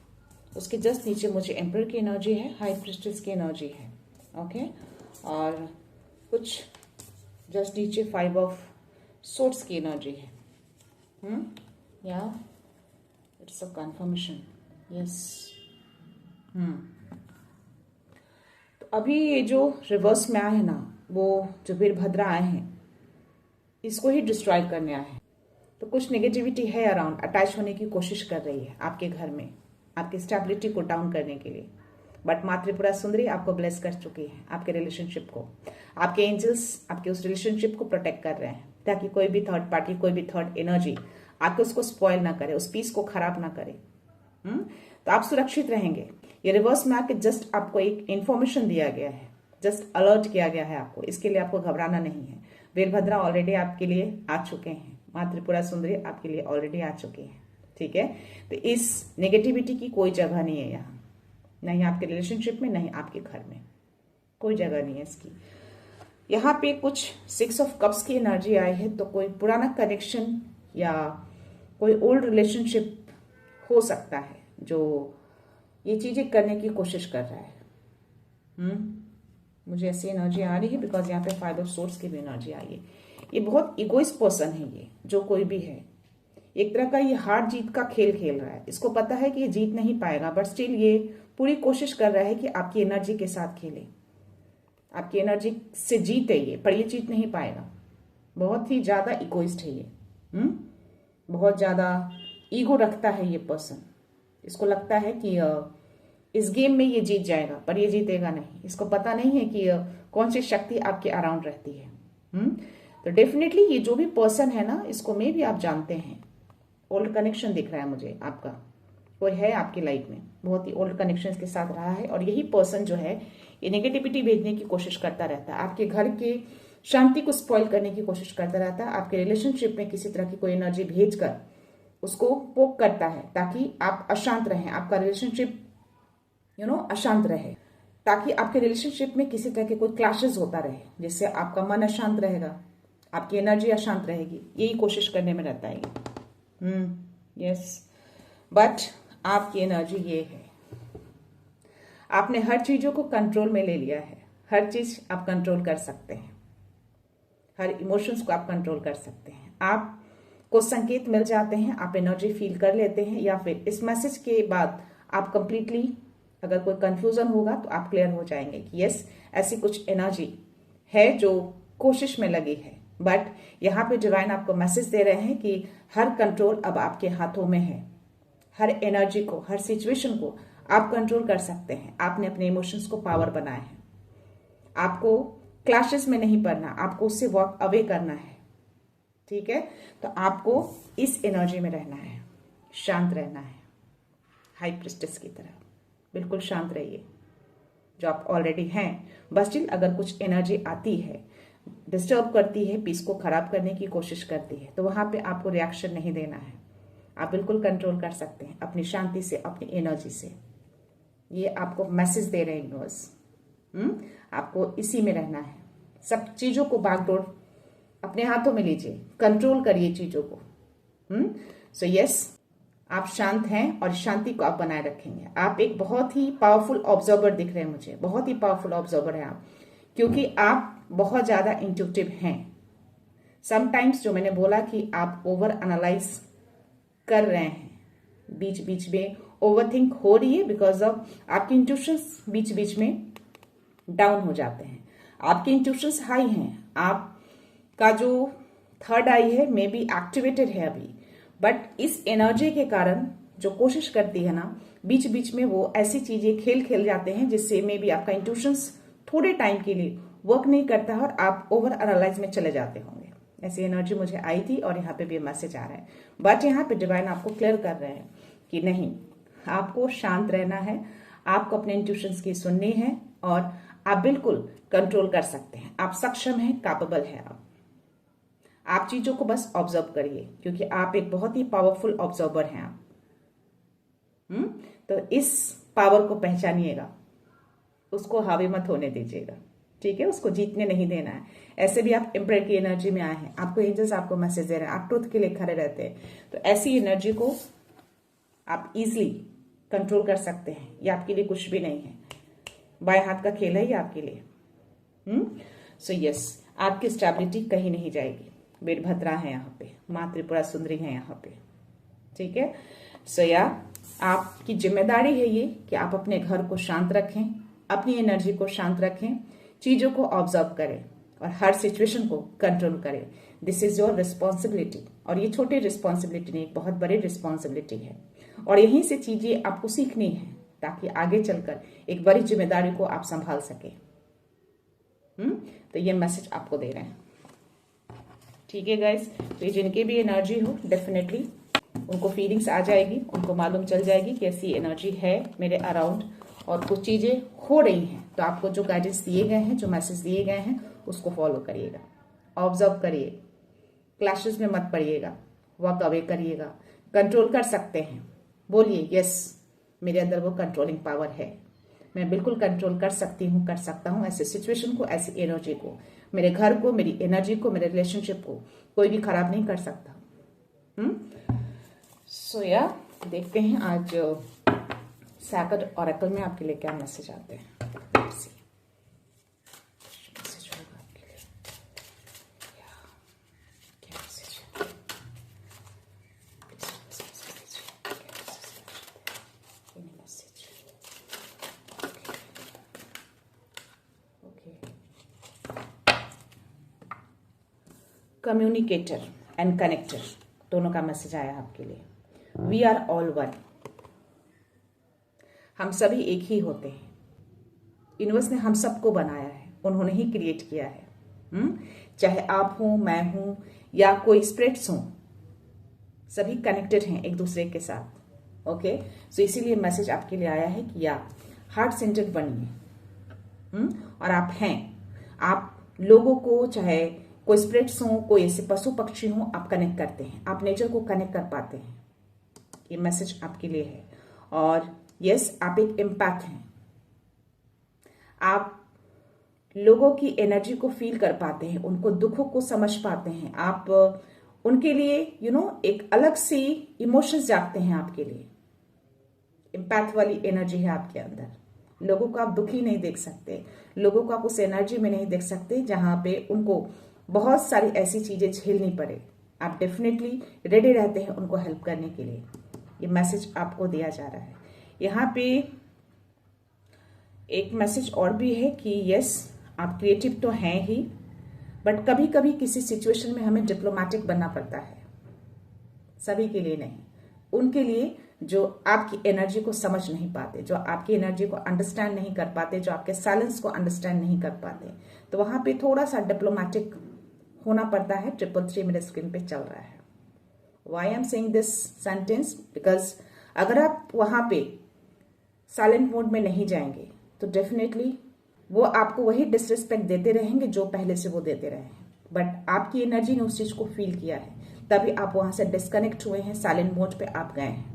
उसके जस्ट नीचे मुझे एम्परर की एनर्जी है, हाई प्रिस्टेस की एनर्जी है। ओके, और कुछ जस्ट नीचे 5 ऑफ सोर्ड्स की एनर्जी है। या इट्स अ कंफर्मेशन। यस। तो अभी ये जो रिवर्स में आए हैं ना, वो जो वीरभद्रा आए हैं, इसको ही डिस्ट्रॉय करने आए हैं। तो कुछ नेगेटिविटी है अराउंड, अटैच होने की कोशिश कर रही है आपके घर में, आपकी स्टेबिलिटी को डाउन करने के लिए। बट माँ त्रिपुरा सुंदरी आपको ब्लेस कर चुकी है, आपके रिलेशनशिप को। आपके एंजल्स आपके उस रिलेशनशिप को प्रोटेक्ट कर रहे हैं, ताकि कोई भी थर्ड पार्टी, कोई भी थर्ड एनर्जी आके उसको स्पॉइल ना करे, उस पीस को खराब ना करे। तो आप सुरक्षित रहेंगे। ये रिवर्स में आके जस्ट आपको एक इंफॉर्मेशन दिया गया है, जस्ट अलर्ट किया गया है आपको। इसके लिए आपको घबराना नहीं है। वीरभद्रा ऑलरेडी आपके लिए आ चुके हैं, माँ त्रिपुरा सुंदरी आपके लिए ऑलरेडी आ चुके हैं। ठीक है, तो इस नेगेटिविटी की कोई जगह नहीं है यहाँ, नहीं आपके रिलेशनशिप में, नहीं आपके घर में, कोई जगह नहीं है इसकी। यहाँ पे कुछ 6 ऑफ कप्स की एनर्जी आई है, तो कोई पुराना कनेक्शन या कोई ओल्ड रिलेशनशिप हो सकता है जो ये चीजें करने की कोशिश कर रहा है। मुझे ऐसी एनर्जी आ रही है, बिकॉज यहाँ पे 5 ऑफ सोर्ड्स की भी एनर्जी आई है। ये बहुत इगोइस्ट पर्सन है, ये जो कोई भी है, एक तरह का ये हार जीत का खेल खेल रहा है। इसको पता है कि ये जीत नहीं पाएगा, बट स्टिल ये पूरी कोशिश कर रहा है कि आपकी एनर्जी के साथ खेले, आपकी एनर्जी से जीते ये, पर ये जीत नहीं पाएगा। बहुत ही ज्यादा इगोइस्ट है ये। बहुत ज्यादा ईगो रखता है ये पर्सन। इसको लगता है कि इस गेम में ये जीत जाएगा, पर ये जीतेगा नहीं। इसको पता नहीं है कि कौन सी शक्ति आपके अराउंड रहती है। तो डेफिनेटली ये जो भी पर्सन है ना, इसको में भी आप जानते हैं। ओल्ड कनेक्शन दिख रहा है मुझे आपका, कोई है आपकी लाइफ में, बहुत ही ओल्ड कनेक्शन के साथ रहा है, और यही पर्सन जो है ये नेगेटिविटी भेजने की कोशिश करता रहता है, आपके घर के शांति को स्पॉइल करने की कोशिश करता रहता है, आपके रिलेशनशिप में किसी तरह की कोई एनर्जी भेजकर उसको पोक करता है, ताकि आप अशांत रहें, आपका रिलेशनशिप अशांत रहे, ताकि आपके रिलेशनशिप में किसी तरह के कोई क्लैशेस होता रहे, जिससे आपका मन अशांत रहेगा, आपकी एनर्जी अशांत रहेगी। यही कोशिश करने में रहता है ये। यस, बट आपकी एनर्जी ये है, आपने हर चीजों को कंट्रोल में ले लिया है। हर चीज आप कंट्रोल कर सकते हैं, हर इमोशंस को आप कंट्रोल कर सकते हैं। आपको संकेत मिल जाते हैं, आप एनर्जी फील कर लेते हैं, या फिर इस मैसेज के बाद आप कंप्लीटली, अगर कोई कंफ्यूजन होगा तो आप क्लियर हो जाएंगे कि यस, ऐसी कुछ एनर्जी है जो कोशिश में लगी है। बट यहाँ पे डिवाइन आपको मैसेज दे रहे हैं कि हर कंट्रोल अब आपके हाथों में है। हर एनर्जी को, हर सिचुएशन को आप कंट्रोल कर सकते हैं। आपने अपने इमोशंस को पावर बनाया है। आपको क्लैशेस में नहीं पड़ना, आपको उससे वॉक अवे करना है। ठीक है, तो आपको इस एनर्जी में रहना है, शांत रहना है, हाई प्रिस्टेस की तरह बिल्कुल शांत रहिए, जो आप ऑलरेडी हैं। बस स्टिल अगर कुछ एनर्जी आती है, डिस्टर्ब करती है, पीस को खराब करने की कोशिश करती है, तो वहां पे आपको रिएक्शन नहीं देना है। आप बिल्कुल कंट्रोल कर सकते हैं अपनी शांति से, अपनी एनर्जी से। ये आपको मैसेज दे रहे हैं यूनिवर्स। आपको इसी में रहना है। सब चीजों को बागडोर अपने हाथों में लीजिए, कंट्रोल करिए चीजों को। सो यस, आप शांत हैं और शांति को आप बनाए रखेंगे। आप एक बहुत ही पावरफुल ऑब्जर्वर दिख रहे हैं मुझे, बहुत ही पावरफुल ऑब्जर्वर हैं आप, क्योंकि आप बहुत ज्यादा इंट्यूटिव हैं। समटाइम्स जो मैंने बोला कि आप ओवर एनालाइज कर रहे हैं, बीच बीच में ओवरथिंक हो रही है, बिकॉज ऑफ आपकी इंट्यूशंस बीच बीच में डाउन हो जाते हैं। आपकी इंट्यूशंस हाई हैं, आपका जो थर्ड आई है मे बी एक्टिवेटेड है अभी, बट इस एनर्जी के कारण जो कोशिश करती है ना, बीच बीच में वो ऐसी चीजें खेल खेल जाते हैं जिससे मे बी आपका इंट्यूशंस थोड़े टाइम के लिए वर्क नहीं करता है और आप ओवर एनालाइज में चले जाते होंगे। ऐसी एनर्जी मुझे आई थी और यहाँ पे भी मैसेज आ रहा है। बट यहाँ पे डिवाइन आपको क्लियर कर रहे हैं कि नहीं, आपको शांत रहना है, आपको अपने इंट्यूशंस की सुननी है, और आप बिल्कुल कंट्रोल कर सकते हैं। आप सक्षम हैं, कैपेबल हैं। आप चीजों को बस ऑब्जर्व करिए, क्योंकि आप एक बहुत ही पावरफुल ऑब्जर्वर हैं आप। तो इस पावर को पहचानिएगा, उसको हावी मत होने दीजिएगा। ठीक है, उसको जीतने नहीं देना है। ऐसे भी आप एम्परर की एनर्जी में आए हैं, आपको एंजल्स आपको मैसेज दे रहे हैं, आप ट्रुथ के लिए खड़े रहते हैं, तो ऐसी एनर्जी को आप इजिली कंट्रोल कर सकते हैं। ये आपके लिए कुछ भी नहीं है, बाएं हाथ का खेल है ये आपके लिए। सो यस, आपकी स्टेबिलिटी कहीं नहीं जाएगी। वीरभद्रा है यहाँ पे, माँ त्रिपुरा सुंदरी है यहाँ पे। ठीक है, सो या आपकी जिम्मेदारी है ये कि आप अपने घर को शांत रखें, अपनी एनर्जी को शांत रखें, चीजों को ऑब्जर्व करें और हर सिचुएशन को कंट्रोल करें। दिस इज योर रिस्पॉन्सिबिलिटी, और ये छोटी रिस्पॉन्सिबिलिटी नहीं, एक बहुत बड़ी रिस्पॉन्सिबिलिटी है, और यहीं से चीजें आपको सीखनी है ताकि आगे चलकर एक बड़ी जिम्मेदारी को आप संभाल सके। तो ये मैसेज आपको दे रहे हैं। ठीक है गाइस, तो ये जिनकी भी एनर्जी हो, डेफिनेटली उनको फीलिंग्स आ जाएगी, उनको मालूम चल जाएगी कि ऐसी एनर्जी है मेरे अराउंड और कुछ चीजें हो रही हैं। तो आपको जो गाइडेंस दिए गए हैं, जो मैसेज दिए गए हैं, उसको फॉलो करिएगा, ऑब्जर्व करिए, क्लैशेस में मत पड़िएगा, वॉक अवे करिएगा। कंट्रोल कर सकते हैं, बोलिए यस, मेरे अंदर वो कंट्रोलिंग पावर है, मैं बिल्कुल कंट्रोल कर सकती हूँ, कर सकता हूँ ऐसे सिचुएशन को, ऐसी एनर्जी को, मेरे घर को, मेरी एनर्जी को, मेरे रिलेशनशिप को कोई भी खराब नहीं कर सकता। सो या देखते हैं आज सैक्रेड ऑरेकल में आपके लिए क्या मैसेज आते हैं। कम्युनिकेटर एंड कनेक्टर दोनों का मैसेज आया आपके लिए। वी आर ऑल वन, हम सभी एक ही होते हैं। यूनिवर्स ने हम सबको बनाया है, उन्होंने ही क्रिएट किया है। चाहे आप हो, मैं हूं या कोई स्पिरिट्स हो, सभी कनेक्टेड हैं एक दूसरे के साथ। ओके, सो इसीलिए मैसेज आपके लिए आया है कि आप हार्ट सेंटर्ड बनिए। और आप हैं, आप लोगों को, चाहे कोई स्पिरिट्स हो, कोई ऐसे पशु पक्षी हो, आप कनेक्ट करते हैं, आप नेचर को कनेक्ट कर पाते हैं। ये मैसेज आपके लिए है। और यस, आप एक एम्पैथ हैं, आप लोगों की एनर्जी को फील कर पाते हैं, उनको दुखों को समझ पाते हैं, आप उनके लिए एक अलग सी इमोशंस जागते हैं आपके लिए। एम्पैथ वाली एनर्जी है आपके अंदर। लोगों को आप दुखी नहीं देख सकते, लोगों को आप उस एनर्जी में नहीं देख सकते जहां पे उनको बहुत सारी ऐसी चीजें झेलनी पड़े। आप डेफिनेटली रेडी रहते हैं उनको हेल्प करने के लिए। ये मैसेज आपको दिया जा रहा है। यहाँ पे एक मैसेज और भी है कि यस, आप क्रिएटिव तो हैं ही, बट कभी कभी किसी सिचुएशन में हमें डिप्लोमेटिक बनना पड़ता है। सभी के लिए नहीं, उनके लिए जो आपकी एनर्जी को समझ नहीं पाते, जो आपकी एनर्जी को अंडरस्टैंड नहीं कर पाते, जो आपके साइलेंस को अंडरस्टैंड नहीं कर पाते, तो वहां पे थोड़ा सा डिप्लोमेटिक होना पड़ता है। 333 मेरे स्क्रीन पे चल रहा है। Why I am saying this sentence, because अगर आप वहां पे साइलेंट मोड में नहीं जाएंगे तो डेफिनेटली वो आपको वही डिसरिस्पेक्ट देते रहेंगे जो पहले से वो देते रहे हैं। बट आपकी एनर्जी ने उस चीज को फील किया है, तभी आप वहां से डिस्कनेक्ट हुए हैं, साइलेंट मोड पे आप गए हैं।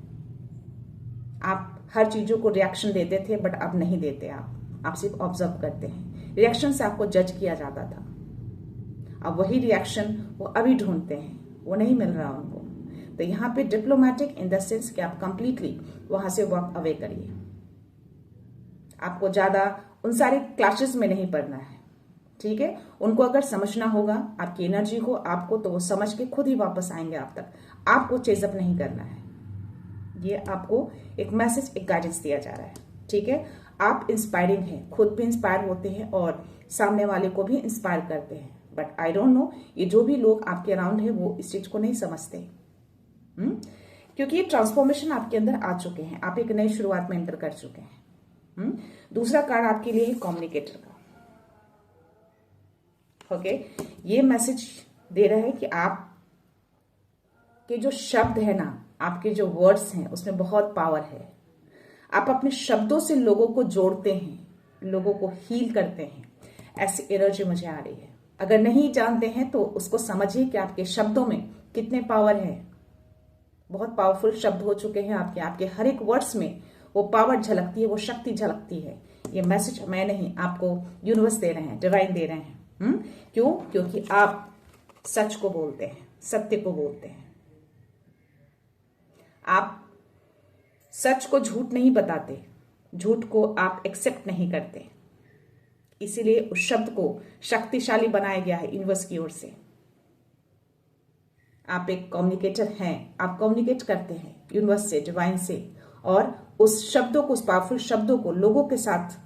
आप हर चीजों को रिएक्शन देते थे, बट अब नहीं देते। आप सिर्फ ऑब्जर्व करते हैं। रिएक्शन से आपको जज किया जाता था, अब वही रिएक्शन वो अभी ढूंढते हैं, वो नहीं मिल रहा उनको। तो यहाँ पे डिप्लोमेटिक इन द सेंस कि आप कंप्लीटली वहां से वॉक अवे करिए। आपको ज्यादा उन सारे क्लैशेस में नहीं पड़ना है, ठीक है। उनको अगर समझना होगा आपकी एनर्जी को, आपको, तो वो समझ के खुद ही वापस आएंगे आप तक। आपको चेजअप नहीं करना है। ये आपको एक मैसेज, एक गाइडेंस दिया जा रहा है, ठीक है। आप इंस्पायरिंग हैं, खुद भी इंस्पायर होते हैं और सामने वाले को भी इंस्पायर करते हैं। बट आई डोंट नो, ये जो भी लोग आपके अराउंड है वो इस चीज को नहीं समझते। क्योंकि ये ट्रांसफॉर्मेशन आपके अंदर आ चुके हैं, आप एक नई शुरुआत में एंटर कर चुके हैं। दूसरा कार्ड आपके लिए है कम्युनिकेटर का। ओके, ये मैसेज दे रहा है कि आप के जो शब्द है ना, आपके जो वर्ड्स हैं, उसमें बहुत पावर है। आप अपने शब्दों से लोगों को जोड़ते हैं, लोगों को हील करते हैं। ऐसी एनर्जी मुझे आ रही है। अगर नहीं जानते हैं तो उसको समझिए कि आपके शब्दों में कितने पावर है। बहुत पावरफुल शब्द हो चुके हैं आपके हर एक वर्ड्स में वो पावर झलकती है, वो शक्ति झलकती है। ये मैसेज मैं नहीं, आपको यूनिवर्स दे रहे हैं, डिवाइन दे रहे हैं। क्यों? क्योंकि आप सच को बोलते हैं, सत्य को बोलते हैं। आप सच को झूठ नहीं बताते, झूठ को आप एक्सेप्ट नहीं करते। इसीलिए उस शब्द को शक्तिशाली बनाया गया है यूनिवर्स की ओर से। आप एक कम्युनिकेटर हैं, आप कम्युनिकेट करते हैं यूनिवर्स से, डिवाइन से, और उस शब्दों को, उस पावरफुल शब्दों को लोगों के साथ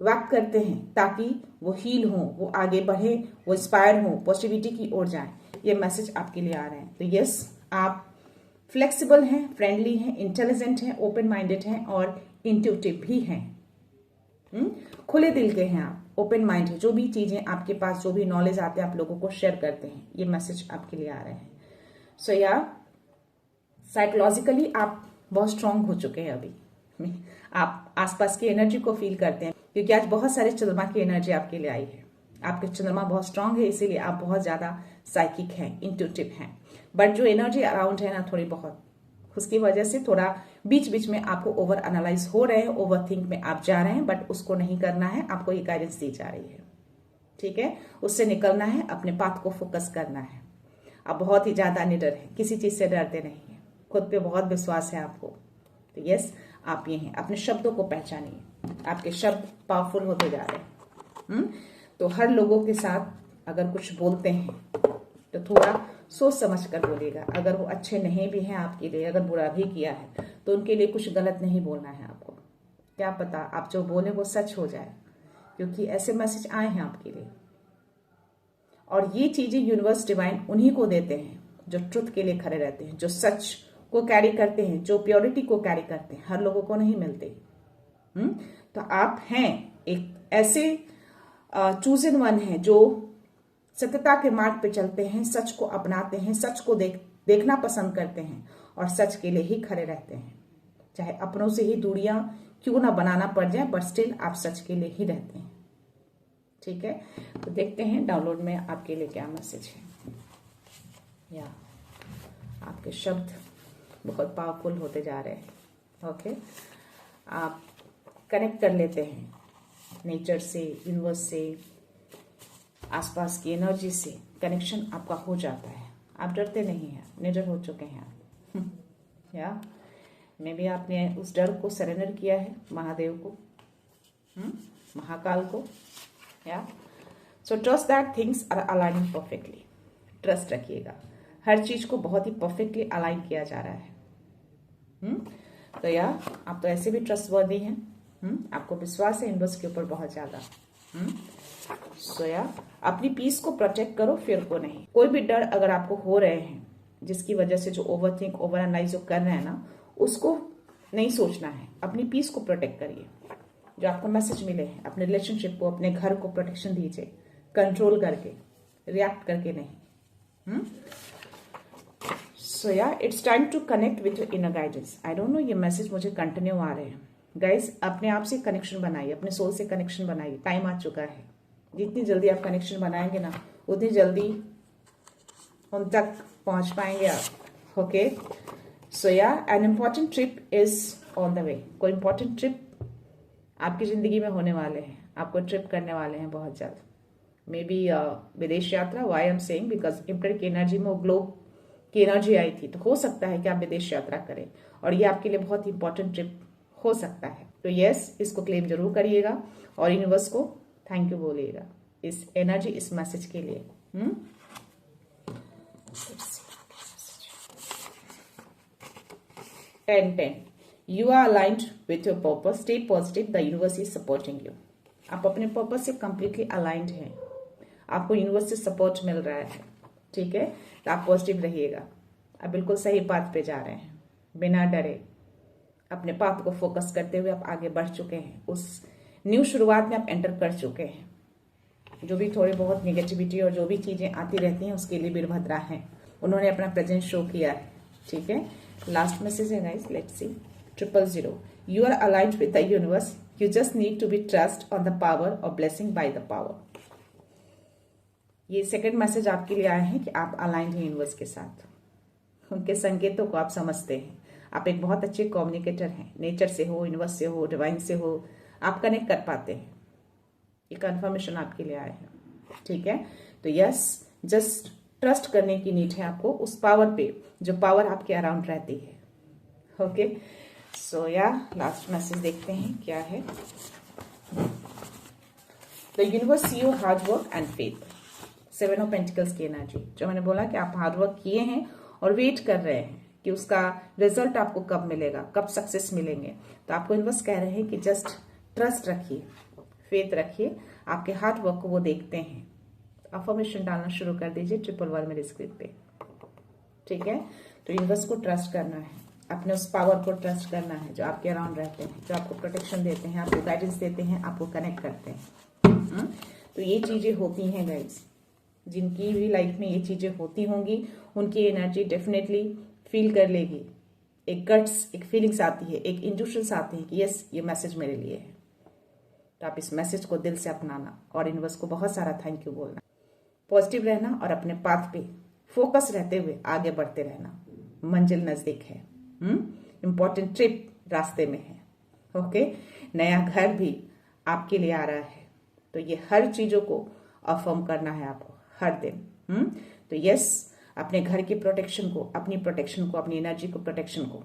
व्यक्त करते हैं ताकि वो हील हो, वो आगे बढ़े, वो इंस्पायर हो, पॉजिटिविटी की ओर जाए। ये मैसेज आपके लिए आ रहे हैं। तो यस, आप फ्लेक्सिबल हैं, फ्रेंडली हैं, इंटेलिजेंट हैं, ओपन माइंडेड हैं और इंट्यूटिव भी हैं। खुले दिल के हैं आप, ओपन माइंड है। जो भी चीजें आपके पास, जो भी नॉलेज आते हैं, आप लोगों को शेयर करते हैं। ये मैसेज आपके लिए आ रहे हैं। सो या साइकोलॉजिकली आप बहुत स्ट्रांग हो चुके हैं। अभी आप आसपास की एनर्जी को फील करते हैं, क्योंकि आज बहुत सारे चंद्रमा की एनर्जी आपके लिए आई है। आपके चंद्रमा बहुत स्ट्रांग है, इसीलिए आप बहुत ज्यादा साइकिक हैं, इंट्यूटिव हैं। बट जो एनर्जी अराउंड है ना, थोड़ी बहुत, उसकी वजह से थोड़ा बीच बीच में आपको ओवर एनालाइज हो रहे हैं, ओवर थिंक में आप जा रहे हैं। बट उसको नहीं करना है, आपको ये गाइडेंस दी जा रही है, ठीक है। उससे निकलना है, अपने पाथ को फोकस करना है। आप बहुत ही ज्यादा निडर हैं, किसी चीज से डरते नहीं है, खुद पे बहुत विश्वास है आपको। तो यस, आप ये हैं। अपने शब्दों को पहचानिए, आपके शब्द पावरफुल होते जा रहे हैं। तो हर लोगों के साथ अगर कुछ बोलते हैं तो थोड़ा सोच समझ कर बोलिएगा। अगर वो अच्छे नहीं भी हैं आपके लिए, अगर बुरा भी किया है, तो उनके लिए कुछ गलत नहीं बोलना है आपको। क्या पता आप जो बोले वो सच हो जाए, क्योंकि ऐसे मैसेज आए हैं आपके लिए। और ये चीजें यूनिवर्स डिवाइन उन्हीं को देते हैं जो ट्रुथ के लिए खड़े रहते हैं, जो सच को कैरी करते हैं, जो प्योरिटी को कैरी करते हैं। हर लोगों को नहीं मिलते। तो आप हैं एक ऐसे चूजन वन है जो सत्यता के मार्ग पे चलते हैं, सच को अपनाते हैं, सच को देखना पसंद करते हैं और सच के लिए ही खड़े रहते हैं। चाहे अपनों से ही दूरियां क्यों ना बनाना पड़ जाए, बट स्टिल आप सच के लिए ही रहते हैं। ठीक है, तो देखते हैं डाउनलोड में आपके लिए क्या मैसेज है। या आपके शब्द बहुत पावरफुल होते जा रहे हैं। ओके, आप कनेक्ट कर लेते हैं नेचर से, यूनिवर्स से, आसपास की एनर्जी से कनेक्शन आपका हो जाता है। आप डरते नहीं हैं, निडर हो चुके हैं आप। या मे बी आपने उस डर को सरेंडर किया है महादेव को, महाकाल को। Yeah so trust that things are aligning perfectly. Trust रखिएगा, हर चीज को बहुत ही परफेक्टली अलाइन किया जा रहा है। तो या आप तो ऐसे भी ट्रस्टवर्दी हैं, आपको विश्वास है यूनिवर्स के ऊपर बहुत ज्यादा। सो या अपनी पीस को प्रोटेक्ट करो, फिर को नहीं। कोई भी डर अगर आपको हो रहे हैं जिसकी वजह से जो ओवरथिंक, ओवर एनालाइज जो कर रहे हैं ना, उसको नहीं सोचना है। अपनी पीस को प्रोटेक्ट करिए। जो आपको मैसेज मिले हैं, अपने रिलेशनशिप को, अपने घर को प्रोटेक्शन दीजिए, कंट्रोल करके, रिएक्ट करके नहीं। So yeah it's time to connect with your inner guidance. I don't know, ये मैसेज मुझे कंटिन्यू आ रहे हैं। गाइस, अपने आप से कनेक्शन बनाइए, अपने सोल से कनेक्शन बनाइए। टाइम आ चुका है। जितनी जल्दी आप कनेक्शन बनाएंगे ना, उतनी जल्दी उन तक पहुंच पाएंगे आप। ओके, सो या an important trip is on the way. कोई इंपॉर्टेंट ट्रिप आपकी जिंदगी में होने वाले हैं, आपको ट्रिप करने वाले हैं बहुत जल्द। मे बी विदेश यात्रा। Why I am saying, because इम्प्रेट की एनर्जी में वो ग्लोब की एनर्जी आई थी, तो हो सकता है कि आप विदेश यात्रा करें और ये आपके लिए बहुत इंपॉर्टेंट ट्रिप हो सकता है। तो यस, इसको क्लेम जरूर करिएगा और यूनिवर्स को थैंक यू बोलिएगा इस एनर्जी, इस मैसेज के लिए। 10-10 you are aligned with your purpose, stay positive, the universe is supporting you. आप अपने पर्पस से कंप्लीटली अलाइंड हैं, आपको यूनिवर्स से सपोर्ट मिल रहा है। ठीक है, तो आप पॉजिटिव रहिएगा। आप बिल्कुल सही पाथ पे जा रहे हैं, बिना डरे अपने पाथ को फोकस करते हुए आप आगे बढ़ चुके हैं। उस न्यू शुरुआत में आप एंटर कर चुके हैं। जो भी थोड़ी बहुत नेगेटिविटी और जो भी चीजें आती रहती हैं, उसके लिए वीरभद्रा हैं, उन्होंने अपना प्रेजेंस शो किया है। ठीक है, लास्ट मैसेज है guys, let's see. 000 you are aligned with the universe, you just need to be trust on the power और ब्लेसिंग बाय द पावर। ये सेकंड मैसेज आपके लिए आए हैं कि आप अलाइंड हैं यूनिवर्स के साथ। उनके संकेतों को आप समझते हैं। आप एक बहुत अच्छे कम्युनिकेटर हैं, नेचर से हो, यूनिवर्स से हो, डिवाइन से हो, आप कनेक्ट कर पाते हैं। ये कंफर्मेशन आपके लिए आया है। ठीक है, तो यस, जस्ट ट्रस्ट करने की नीड है आपको उस पावर पे, जो पावर आपके अराउंड रहती है। ओके, सो या लास्ट मैसेज देखते हैं क्या है। The universe see your hard work and faith. 7 of pentacles की एनर्जी, जो मैंने बोला कि आप हार्ड वर्क किए हैं और वेट कर रहे हैं कि उसका रिजल्ट आपको कब मिलेगा, कब सक्सेस मिलेंगे। तो आपको यूनिवर्स कह रहे हैं कि जस्ट ट्रस्ट रखिए, फेथ रखिए, आपके हार्ड वर्क को वो देखते हैं। अफर्मेशन डालना शुरू कर दीजिए 111 मेरे स्क्रीन पे। ठीक है, तो यूनिवर्स को ट्रस्ट करना है, अपने उस पावर को ट्रस्ट करना है जो आपके अराउंड रहते हैं, जो आपको प्रोटेक्शन देते हैं, आपको गाइडेंस देते हैं, आपको कनेक्ट करते हैं। तो ये चीजें होती हैं गाइज, जिनकी भी लाइफ में ये चीजें होती होंगी, उनकी एनर्जी डेफिनेटली फील कर लेगी। एक गट्स, एक फीलिंग्स आती है, एक इंट्यूशंस आती है कि यस, ये मैसेज मेरे लिए है। तो आप इस मैसेज को दिल से अपनाना और यूनिवर्स को बहुत सारा थैंक यू बोलना, पॉजिटिव रहना और अपने पाथ पे फोकस रहते हुए आगे बढ़ते रहना। मंजिल नजदीक है, इंपॉर्टेंट ट्रिप रास्ते में है। ओके, नया घर भी आपके लिए आ रहा है। तो ये हर चीजों को अफर्म करना है आपको हर दिन। तो यस, अपने घर की प्रोटेक्शन को, अपनी प्रोटेक्शन को, अपनी एनर्जी को, प्रोटेक्शन को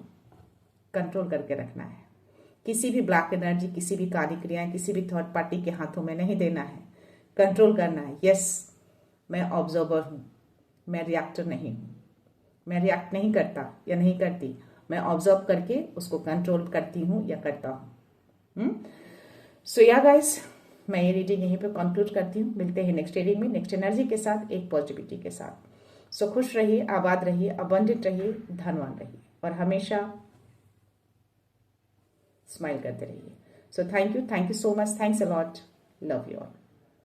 कंट्रोल करके रखना है। किसी भी ब्लैक एनर्जी, किसी भी काली क्रियाएं, किसी भी थर्ड पार्टी के हाथों में नहीं देना है, कंट्रोल करना है। यस, मैं ऑब्जर्वर हूं, मैं रिएक्टर नहीं हूं, मैं रिएक्ट नहीं करता या नहीं करती, मैं ऑब्जर्व करके उसको कंट्रोल करती हूं या करता हूं। सो या गाइस, मैं ये रीडिंग यहीं पे कंक्लूड करती हूँ। मिलते हैं नेक्स्ट रीडिंग में, नेक्स्ट एनर्जी के साथ, एक पॉजिटिविटी के साथ। सो खुश रहिए, आबाद रहिए, अबंडेंट रहिए, धनवान रहिए और हमेशा स्माइल करते रहिए। So thank you so much, thanks a lot, love you all.